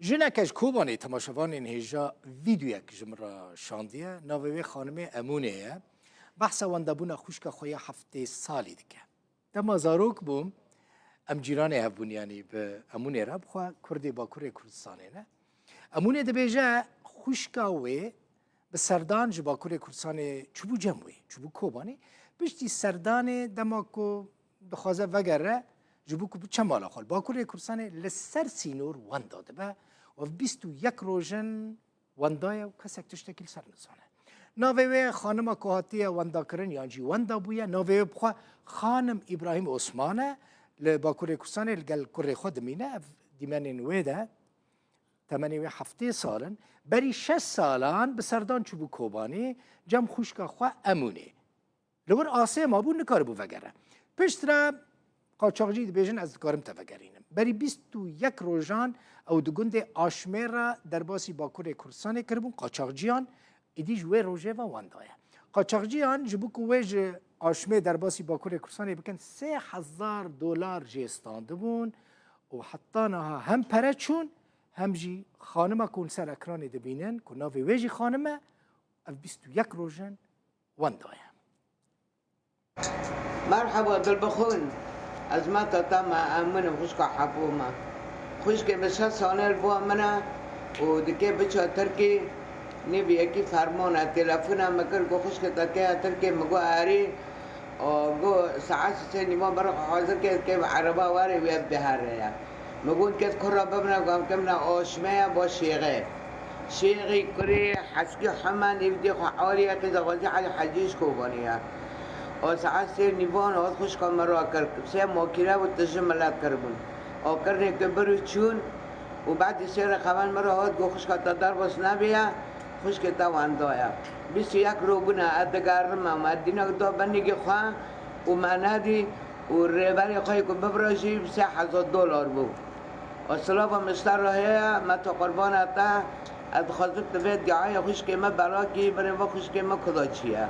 جنکش کوبانی تماشاوان هجا ویدیویک جمرا شاندیه ناوی خانم امونه بحث واندبون خوشک خوی هفته سالی دکه دما زاروک بوم ام جیران هفبونیانی به امونه را بخوا کردی با کره کردستانه نه امونه دبیجه خوشکا وی به سردان جبا کره کردستانه چوبو جموی چوبو کوبانی بشتی سردان دما کو دخوازه وگره جبو کو چمالا خال با کره کردستانه لسر سینور وان داده به و 21 روزن وندای و کسک تشتکیل سر نزانه ناوی خانم کوهاتی وندا کرن یانجی وندا بویا ناوی بخوا خانم ابراهیم عثمانه لباکوری کردستان لگل کره خود مینه دیمنین ویده تمنی هفته سالن بری 6 سالان به سردان چوبو کوبانی جم خوشکا خوا امونی لور آسه ما بو نکار بو وگره پشترا قاچاقچی بیژن از کارم تفکرینم بری 21 روزان او دگوند آشمیر در باسی باکوری کردستان کربون قاچاقچیان ایدی جوی روزه و واندایه قاچاقچیان جبو کویج آشمیر در باسی باکوری کردستان بکن $3000 جستانده بون و حتی نها هم پرچون هم جی خانمه کن سر اکران دبینن که ناوی ویجی خانمه او 21 روزن واندایه مرحبا دلبخون از ما تتم امن خوشك حبومه خوشك بس سانه البو منه و دكي بچا تركي نبي اكي فرمانه تلفونه مكر گو خوشك تركي تركي مگو اري او گو ساعات سني ما برق حاضر كي عربه واري بهار يا مگون كت كره ببنا قام كمنا اوشمه با شيغه شيغي كري حسكي حمان يبدي حوالي كذا غزي على حجيش كوبانيه او ساعت سیر نیوان آد خوش کام مرا کرد سه ماکیره و تجملات کردن او کرده کبرو چون و بعد سیر خوان مرا آد گو خوش کات در بس نبیا خوش کتا واندایا 21 روبنا ادگار ما دینا دو بنیگی خواه و منادی و ریبری خواهی که ببراشی $3000 بود و سلام مستر راهی ما تو قربان اتا اد خواستم تبید گعای خوش که ما براکی برای و خوش که ما کدا چیه